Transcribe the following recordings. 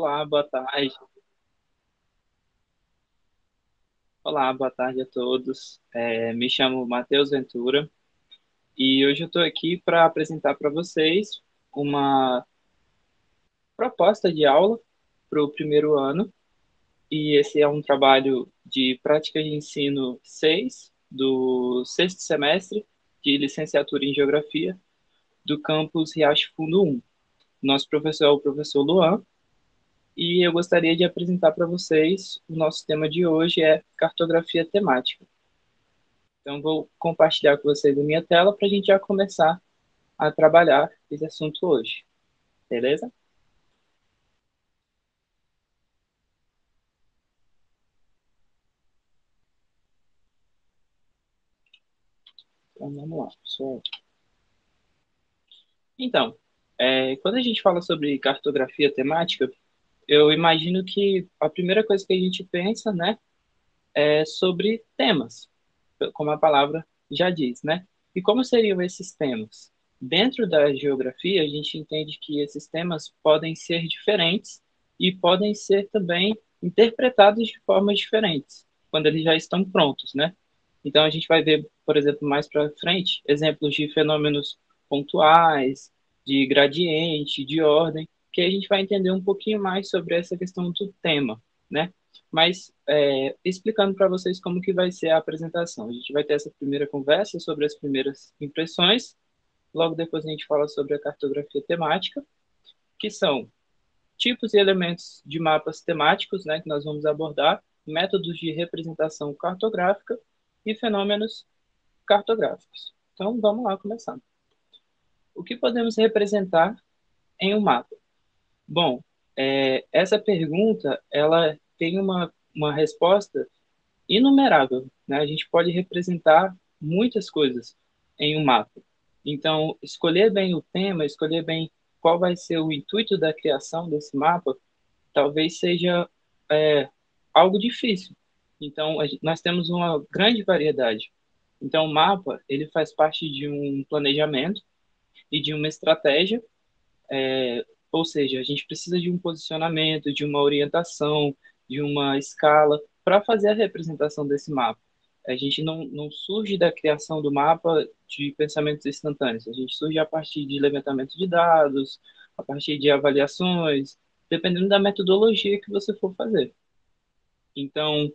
Olá, boa tarde. Olá, boa tarde a todos. Me chamo Matheus Ventura e hoje eu estou aqui para apresentar para vocês uma proposta de aula para o primeiro ano. E esse é um trabalho de prática de ensino 6 do sexto semestre de licenciatura em Geografia do campus Riacho Fundo 1. Nosso professor é o professor Luan e eu gostaria de apresentar para vocês o nosso tema de hoje é cartografia temática. Então, vou compartilhar com vocês a minha tela para a gente já começar a trabalhar esse assunto hoje, beleza? Então, vamos lá, pessoal. Então, quando a gente fala sobre cartografia temática, eu imagino que a primeira coisa que a gente pensa, né, é sobre temas, como a palavra já diz, né? E como seriam esses temas? Dentro da geografia, a gente entende que esses temas podem ser diferentes e podem ser também interpretados de formas diferentes, quando eles já estão prontos, né? Então, a gente vai ver, por exemplo, mais para frente, exemplos de fenômenos pontuais, de gradiente, de ordem, que a gente vai entender um pouquinho mais sobre essa questão do tema, né? Mas explicando para vocês como que vai ser a apresentação. A gente vai ter essa primeira conversa sobre as primeiras impressões, logo depois a gente fala sobre a cartografia temática, que são tipos e elementos de mapas temáticos, né, que nós vamos abordar, métodos de representação cartográfica e fenômenos cartográficos. Então, vamos lá começar. O que podemos representar em um mapa? Bom, essa pergunta ela tem uma resposta inumerável, né? A gente pode representar muitas coisas em um mapa. Então, escolher bem o tema, escolher bem qual vai ser o intuito da criação desse mapa, talvez seja é, algo difícil. Então, nós temos uma grande variedade. Então, o mapa, ele faz parte de um planejamento e de uma estratégia, ou seja, a gente precisa de um posicionamento, de uma orientação, de uma escala para fazer a representação desse mapa. A gente não surge da criação do mapa de pensamentos instantâneos, a gente surge a partir de levantamento de dados, a partir de avaliações, dependendo da metodologia que você for fazer. Então,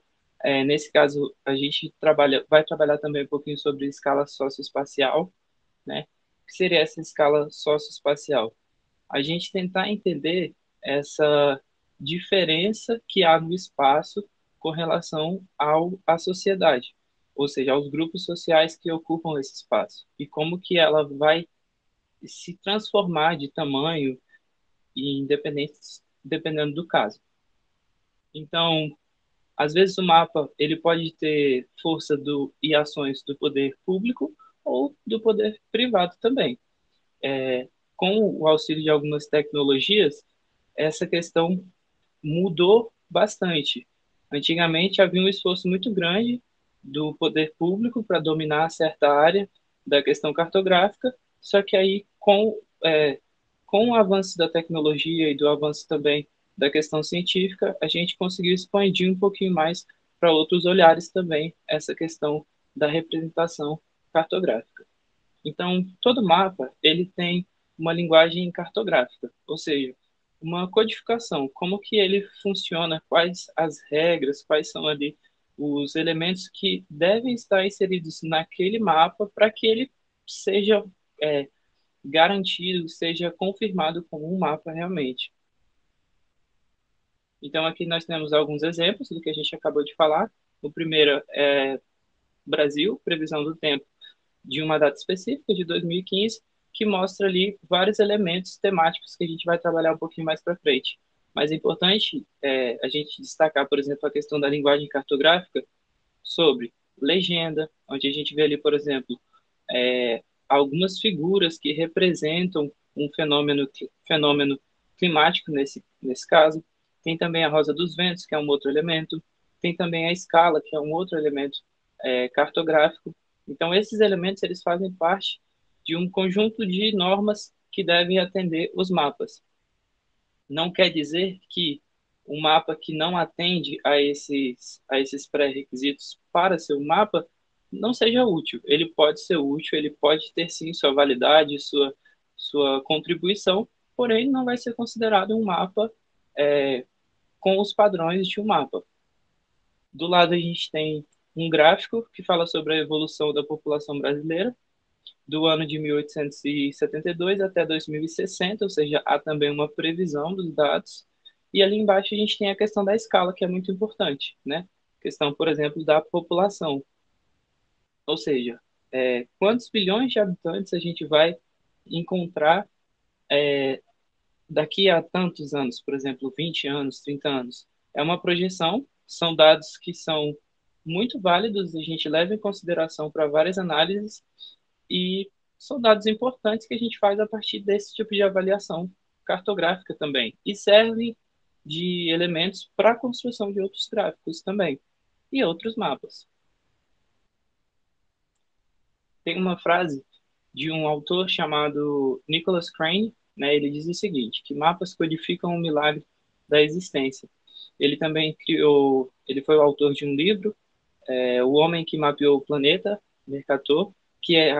nesse caso, a gente vai trabalhar também um pouquinho sobre escala socioespacial, né? O que seria essa escala socioespacial? A gente tentar entender essa diferença que há no espaço com relação à sociedade, ou seja, aos grupos sociais que ocupam esse espaço, e como que ela vai se transformar de tamanho e independente, dependendo do caso. Então, às vezes o mapa ele pode ter força e ações do poder público ou do poder privado também. Com o auxílio de algumas tecnologias, essa questão mudou bastante. Antigamente havia um esforço muito grande do poder público para dominar certa área da questão cartográfica, só que aí com o avanço da tecnologia e do avanço também da questão científica, a gente conseguiu expandir um pouquinho mais para outros olhares também essa questão da representação cartográfica. Então, todo mapa ele tem uma linguagem cartográfica, ou seja, uma codificação, como que ele funciona, quais as regras, quais são ali os elementos que devem estar inseridos naquele mapa para que ele seja é, garantido, seja confirmado como um mapa realmente. Então, aqui nós temos alguns exemplos do que a gente acabou de falar. O primeiro é Brasil, previsão do tempo de uma data específica, de 2015, que mostra ali vários elementos temáticos que a gente vai trabalhar um pouquinho mais para frente. Mas é importante a gente destacar, por exemplo, a questão da linguagem cartográfica sobre legenda, onde a gente vê ali, por exemplo, algumas figuras que representam um fenômeno climático nesse caso. Tem também a rosa dos ventos, que é um outro elemento. Tem também a escala, que é um outro elemento cartográfico. Então, esses elementos eles fazem parte de um conjunto de normas que devem atender os mapas. Não quer dizer que um mapa que não atende a esses pré-requisitos para ser um mapa não seja útil. Ele pode ser útil, ele pode ter sim sua validade, sua contribuição, porém não vai ser considerado um mapa é, com os padrões de um mapa. Do lado a gente tem um gráfico que fala sobre a evolução da população brasileira do ano de 1872 até 2060, ou seja, há também uma previsão dos dados. E ali embaixo a gente tem a questão da escala, que é muito importante, né? Questão, por exemplo, da população, ou seja, quantos bilhões de habitantes a gente vai encontrar daqui a tantos anos, por exemplo, 20 anos, 30 anos. É uma projeção, são dados que são muito válidos, a gente leva em consideração para várias análises e são dados importantes que a gente faz a partir desse tipo de avaliação cartográfica também. E servem de elementos para a construção de outros gráficos também e outros mapas. Tem uma frase de um autor chamado Nicholas Crane, né? Ele diz o seguinte, que mapas codificam o milagre da existência. Ele também criou, ele foi o autor de um livro, O Homem que Mapeou o Planeta, Mercator, que é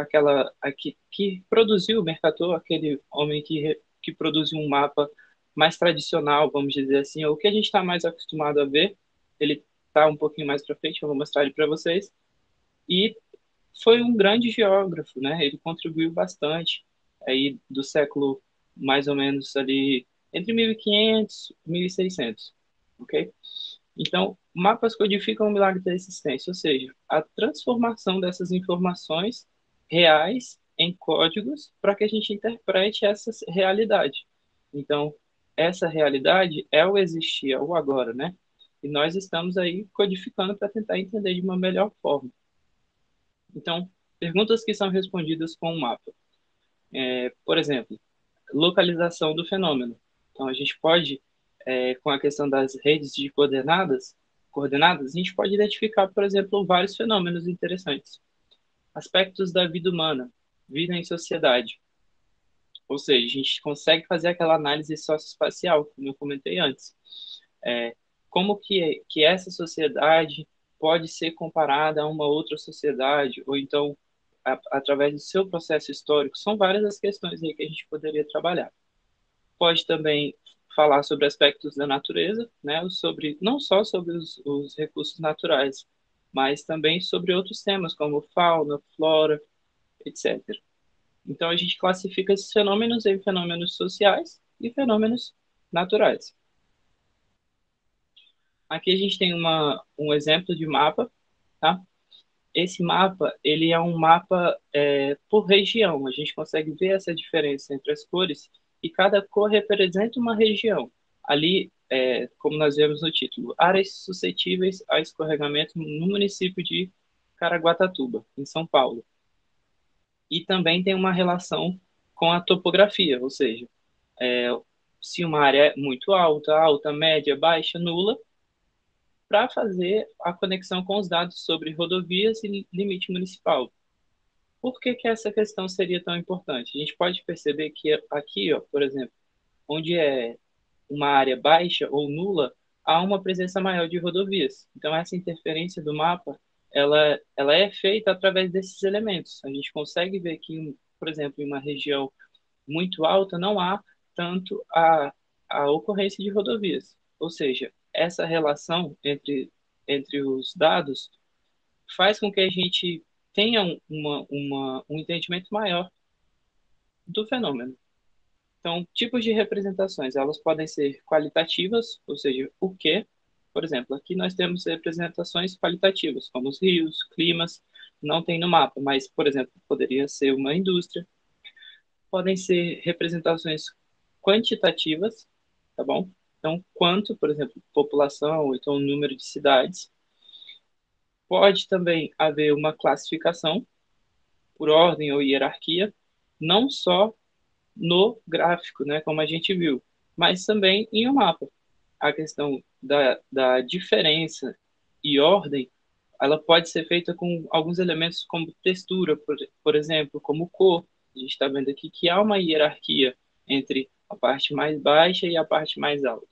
que produziu o Mercator, aquele homem que produziu um mapa mais tradicional, vamos dizer assim, ou o que a gente está mais acostumado a ver. Ele está um pouquinho mais para frente, eu vou mostrar ele para vocês. E foi um grande geógrafo, né? Ele contribuiu bastante aí do século mais ou menos ali entre 1500 e 1600, ok? Então, mapas codificam o milagre da existência, ou seja, a transformação dessas informações reais em códigos para que a gente interprete essa realidade. Então, essa realidade é o existir, é o agora, né? E nós estamos aí codificando para tentar entender de uma melhor forma. Então, perguntas que são respondidas com o mapa. Por exemplo, localização do fenômeno. Então, a gente pode, com a questão das redes de coordenadas, a gente pode identificar, por exemplo, vários fenômenos interessantes. Aspectos da vida humana, vida em sociedade. Ou seja, a gente consegue fazer aquela análise socioespacial, como eu comentei antes. Como que essa sociedade pode ser comparada a uma outra sociedade, ou então, através do seu processo histórico. São várias as questões aí que a gente poderia trabalhar. Pode também falar sobre aspectos da natureza, né? Sobre, não só sobre os recursos naturais, mas também sobre outros temas, como fauna, flora, etc. Então, a gente classifica esses fenômenos em fenômenos sociais e fenômenos naturais. Aqui a gente tem um exemplo de mapa, tá? Esse mapa, ele é um mapa por região. A gente consegue ver essa diferença entre as cores e cada cor representa uma região. Ali, como nós vemos no título, áreas suscetíveis a escorregamento no município de Caraguatatuba, em São Paulo. E também tem uma relação com a topografia, ou seja, é, se uma área é muito alta, alta, média, baixa, nula, para fazer a conexão com os dados sobre rodovias e limite municipal. Por que que essa questão seria tão importante? A gente pode perceber que aqui, ó, por exemplo, onde é uma área baixa ou nula, há uma presença maior de rodovias. Então, essa interferência do mapa, ela é feita através desses elementos. A gente consegue ver que, por exemplo, em uma região muito alta, não há tanto a ocorrência de rodovias. Ou seja, essa relação entre os dados faz com que a gente tenha um entendimento maior do fenômeno. Então, tipos de representações, elas podem ser qualitativas, ou seja, o que. Por exemplo, aqui nós temos representações qualitativas, como os rios, climas, não tem no mapa, mas, por exemplo, poderia ser uma indústria. Podem ser representações quantitativas, tá bom? Então, quanto, por exemplo, população, ou então número de cidades. Pode também haver uma classificação por ordem ou hierarquia, não só no gráfico, né, como a gente viu, mas também em um mapa. A questão da diferença e ordem, ela pode ser feita com alguns elementos como textura, por exemplo, como cor. A gente está vendo aqui que há uma hierarquia entre a parte mais baixa e a parte mais alta.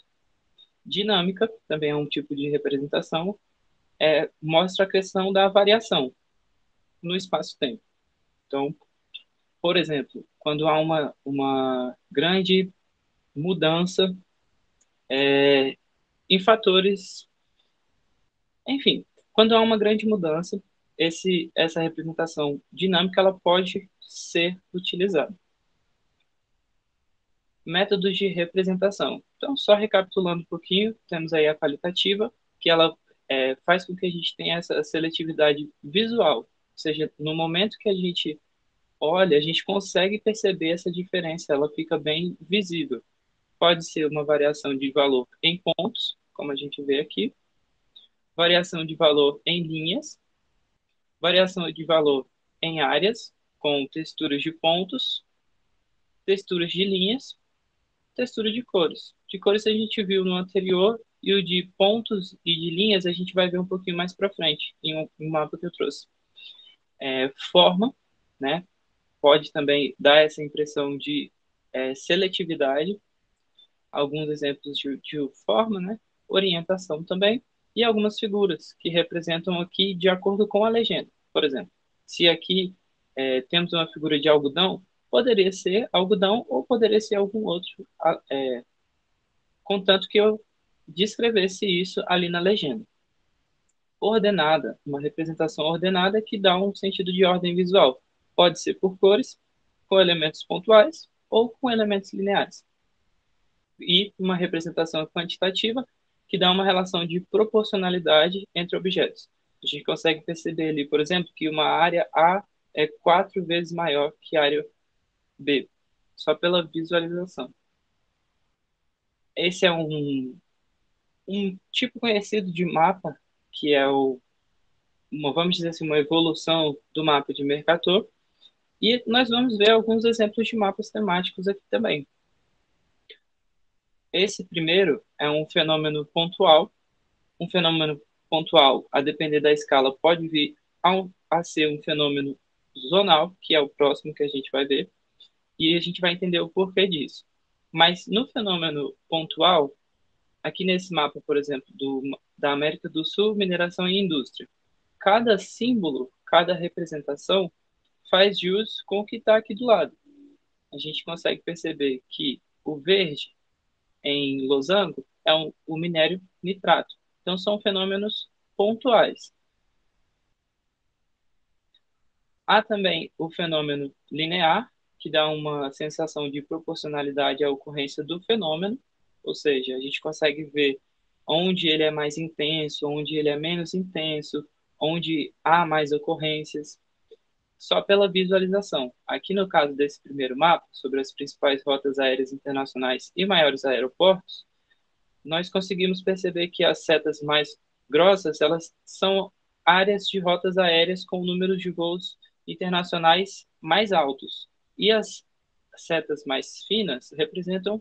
Dinâmica também é um tipo de representação, mostra a questão da variação no espaço-tempo. Então, por exemplo, quando há uma grande mudança em fatores, enfim, quando há uma grande mudança, essa representação dinâmica ela pode ser utilizada. Métodos de representação. Então, só recapitulando um pouquinho, temos aí a qualitativa, que ela faz com que a gente tenha essa seletividade visual, ou seja, no momento que a gente olha, a gente consegue perceber essa diferença, ela fica bem visível. Pode ser uma variação de valor em pontos, como a gente vê aqui, variação de valor em linhas, variação de valor em áreas, com texturas de pontos, texturas de linhas, textura de cores. De cores a gente viu no anterior e o de pontos e de linhas a gente vai ver um pouquinho mais para frente, em um mapa que eu trouxe. Forma, né? Pode também dar essa impressão de seletividade, alguns exemplos de forma, né? Orientação também, e algumas figuras que representam aqui de acordo com a legenda. Por exemplo, se aqui temos uma figura de algodão, poderia ser algodão ou poderia ser algum outro, contanto que eu descrevesse isso ali na legenda. Ordenada, uma representação ordenada que dá um sentido de ordem visual. Pode ser por cores, com elementos pontuais ou com elementos lineares. E uma representação quantitativa que dá uma relação de proporcionalidade entre objetos. A gente consegue perceber ali, por exemplo, que uma área A é 4 vezes maior que a área B, só pela visualização. Esse é um tipo conhecido de mapa, que é vamos dizer assim, uma evolução do mapa de Mercator, e nós vamos ver alguns exemplos de mapas temáticos aqui também. Esse primeiro é um fenômeno pontual, a depender da escala, pode vir a ser um fenômeno zonal, que é o próximo que a gente vai ver, e a gente vai entender o porquê disso. Mas no fenômeno pontual, aqui nesse mapa, por exemplo, da América do Sul, mineração e indústria, cada símbolo, cada representação faz jus com o que está aqui do lado. A gente consegue perceber que o verde em losango é o minério nitrato. Então, são fenômenos pontuais. Há também o fenômeno linear, que dá uma sensação de proporcionalidade à ocorrência do fenômeno, ou seja, a gente consegue ver onde ele é mais intenso, onde ele é menos intenso, onde há mais ocorrências, só pela visualização. Aqui no caso desse primeiro mapa, sobre as principais rotas aéreas internacionais e maiores aeroportos, nós conseguimos perceber que as setas mais grossas, elas são áreas de rotas aéreas com números de voos internacionais mais altos. E as setas mais finas representam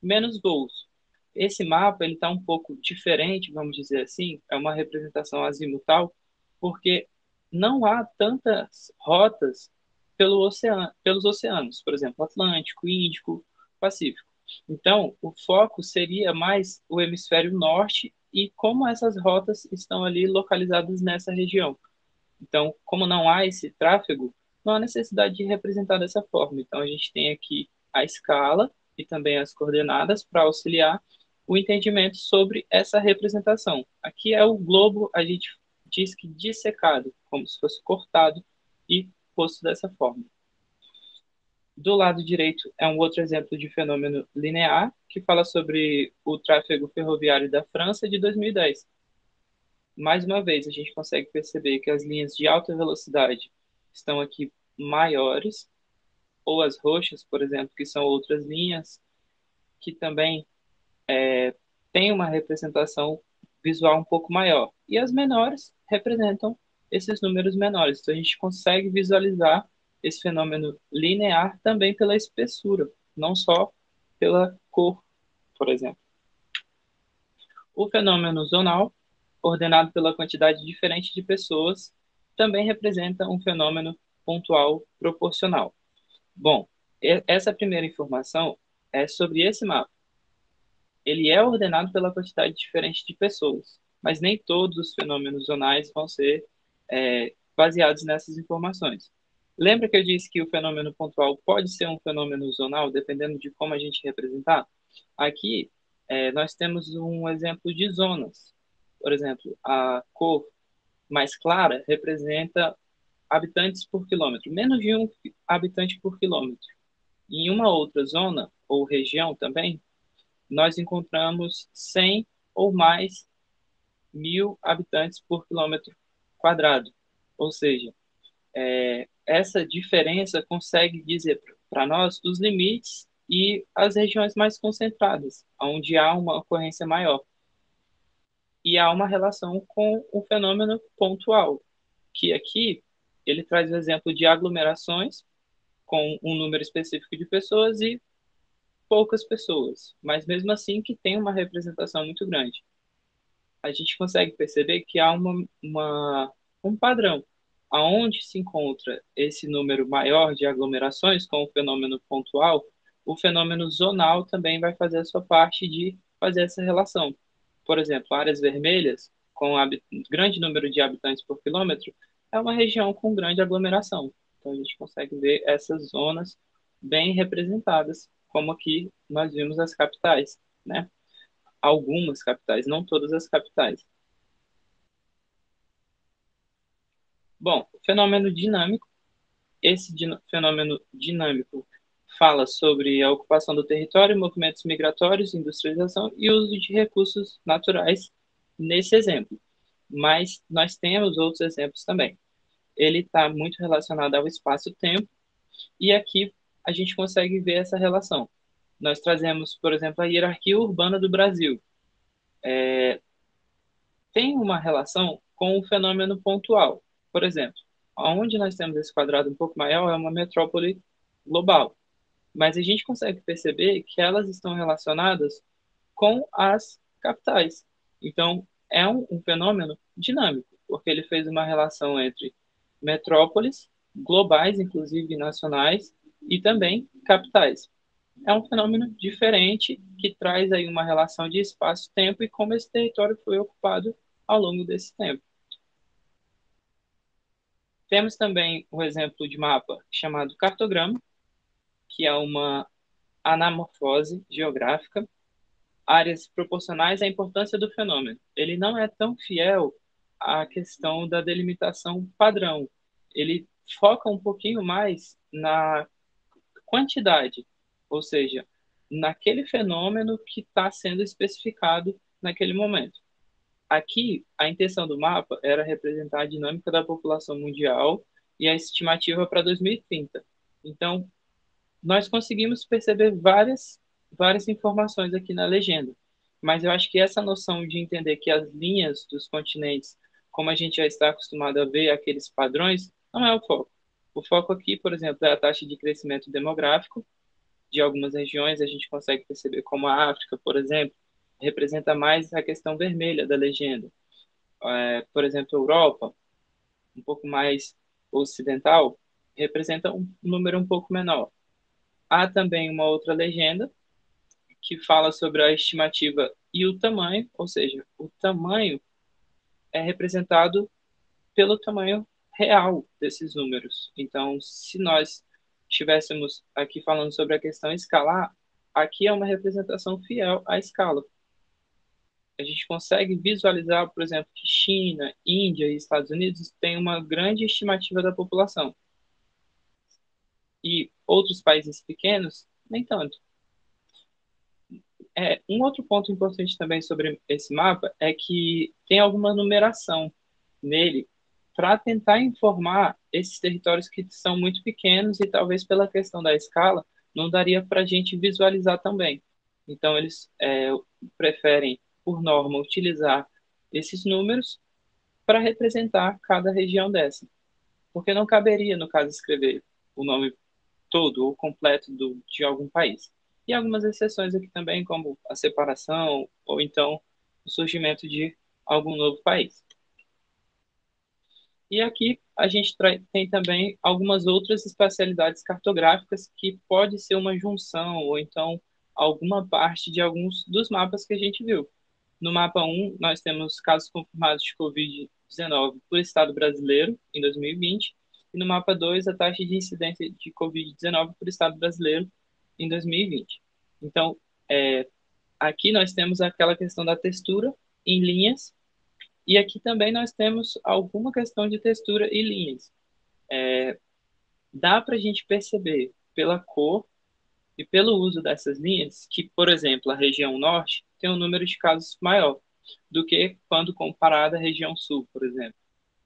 menos voos. Esse mapa ele está um pouco diferente, vamos dizer assim, é uma representação azimutal, porque não há tantas rotas pelos oceanos, por exemplo, Atlântico, Índico, Pacífico. Então, o foco seria mais o hemisfério norte e como essas rotas estão ali localizadas nessa região. Então, como não há esse tráfego, não há necessidade de representar dessa forma. Então, a gente tem aqui a escala e também as coordenadas para auxiliar o entendimento sobre essa representação. Aqui é o globo, a gente diz que dissecado, como se fosse cortado e posto dessa forma. Do lado direito é um outro exemplo de fenômeno linear, que fala sobre o tráfego ferroviário da França de 2010. Mais uma vez, a gente consegue perceber que as linhas de alta velocidade estão aqui maiores, ou as roxas, por exemplo, que são outras linhas, que também têm uma representação visual um pouco maior. E as menores representam esses números menores. Então, a gente consegue visualizar esse fenômeno linear também pela espessura, não só pela cor, por exemplo. O fenômeno zonal, ordenado pela quantidade diferente de pessoas, também representa um fenômeno pontual proporcional. Bom, essa primeira informação é sobre esse mapa. Ele é ordenado pela quantidade diferente de pessoas, mas nem todos os fenômenos zonais vão ser baseados nessas informações. Lembra que eu disse que o fenômeno pontual pode ser um fenômeno zonal, dependendo de como a gente representar? Aqui, nós temos um exemplo de zonas. Por exemplo, a cor mais clara representa habitantes por quilômetro, menos de um habitante por quilômetro. Em uma outra zona ou região também, nós encontramos 100 ou mais 1.000 habitantes por quilômetro quadrado. Ou seja, essa diferença consegue dizer para nós os limites e as regiões mais concentradas, onde há uma ocorrência maior. E há uma relação com o fenômeno pontual, que aqui ele traz o exemplo de aglomerações com um número específico de pessoas e poucas pessoas, mas mesmo assim que tem uma representação muito grande. A gente consegue perceber que há um padrão, aonde se encontra esse número maior de aglomerações com o fenômeno pontual, o fenômeno zonal também vai fazer a sua parte de fazer essa relação. Por exemplo, áreas vermelhas, com grande número de habitantes por quilômetro, é uma região com grande aglomeração. Então a gente consegue ver essas zonas bem representadas, como aqui nós vimos as capitais, né? Algumas capitais, não todas as capitais. Bom, fenômeno dinâmico. Esse fenômeno dinâmico fala sobre a ocupação do território, movimentos migratórios, industrialização e uso de recursos naturais nesse exemplo. Mas nós temos outros exemplos também. Ele está muito relacionado ao espaço-tempo e aqui a gente consegue ver essa relação. Nós trazemos, por exemplo, a hierarquia urbana do Brasil. Tem uma relação com o fenômeno pontual. Por exemplo, onde nós temos esse quadrado um pouco maior é uma metrópole global, mas a gente consegue perceber que elas estão relacionadas com as capitais. Então, é um fenômeno dinâmico, porque ele fez uma relação entre metrópoles globais, inclusive nacionais, e também capitais. É um fenômeno diferente que traz aí uma relação de espaço-tempo e como esse território foi ocupado ao longo desse tempo. Temos também o exemplo de mapa chamado cartograma, que é uma anamorfose geográfica, áreas proporcionais à importância do fenômeno. Ele não é tão fiel à questão da delimitação padrão. Ele foca um pouquinho mais na quantidade, ou seja, naquele fenômeno que está sendo especificado naquele momento. Aqui, a intenção do mapa era representar a dinâmica da população mundial e a estimativa para 2030. Então, nós conseguimos perceber várias informações aqui na legenda, mas eu acho que essa noção de entender que as linhas dos continentes, como a gente já está acostumado a ver aqueles padrões, não é o foco. O foco aqui, por exemplo, é a taxa de crescimento demográfico de algumas regiões, a gente consegue perceber como a África, por exemplo, representa mais a questão vermelha da legenda. Por exemplo, a Europa, um pouco mais ocidental, representa um número um pouco menor. Há também uma outra legenda que fala sobre a estimativa e o tamanho, ou seja, o tamanho é representado pelo tamanho real desses números. Então, se nós estivéssemos aqui falando sobre a questão escalar, aqui é uma representação fiel à escala. A gente consegue visualizar, por exemplo, que China, Índia e Estados Unidos têm uma grande estimativa da população. E outros países pequenos, nem tanto. Um outro ponto importante também sobre esse mapa é que tem alguma numeração nele para tentar informar esses territórios que são muito pequenos e talvez pela questão da escala não daria para a gente visualizar também. Então eles preferem, por norma, utilizar esses números para representar cada região dessa, porque não caberia, no caso, escrever o nome todo ou completo de algum país. E algumas exceções aqui também, como a separação ou então o surgimento de algum novo país. E aqui a gente tem também algumas outras especialidades cartográficas que pode ser uma junção ou então alguma parte de alguns dos mapas que a gente viu. No mapa um nós temos casos confirmados de Covid-19 por estado brasileiro em 2020, e no mapa 2 a taxa de incidência de Covid-19 por estado brasileiro em 2020. Então, aqui nós temos aquela questão da textura em linhas, e aqui também nós temos alguma questão de textura em linhas. Dá para a gente perceber pela cor e pelo uso dessas linhas que, por exemplo, a região norte tem um número de casos maior do que quando comparada à região sul, por exemplo.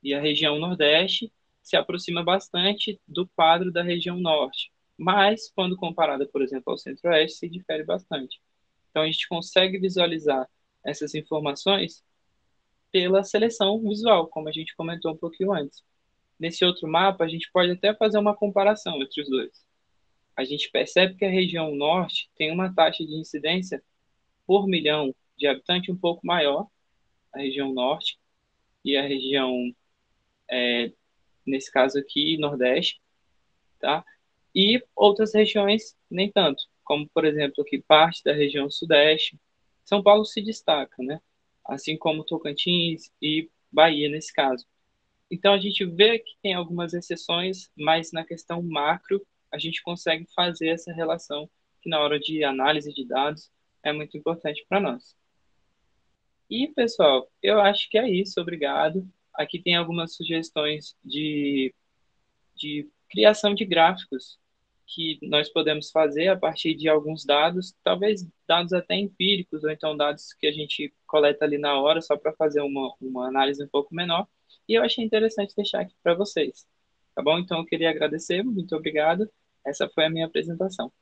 E a região nordeste se aproxima bastante do quadro da região norte, mas quando comparada, por exemplo, ao centro-oeste, se difere bastante. Então a gente consegue visualizar essas informações pela seleção visual, como a gente comentou um pouquinho antes. Nesse outro mapa, a gente pode até fazer uma comparação entre os dois. A gente percebe que a região norte tem uma taxa de incidência por milhão de habitantes um pouco maior, a região norte, e a região, nesse caso aqui, nordeste, tá? E outras regiões nem tanto, como, por exemplo, aqui parte da região sudeste. São Paulo se destaca, né? Assim como Tocantins e Bahia, nesse caso. Então, a gente vê que tem algumas exceções, mas na questão macro, a gente consegue fazer essa relação, que na hora de análise de dados é muito importante para nós. E, pessoal, eu acho que é isso, obrigado. Aqui tem algumas sugestões de criação de gráficos que nós podemos fazer a partir de alguns dados, talvez dados até empíricos, ou então dados que a gente coleta ali na hora, só para fazer uma análise um pouco menor. E eu achei interessante deixar aqui para vocês. Tá bom? Então eu queria agradecer, muito obrigado. Essa foi a minha apresentação.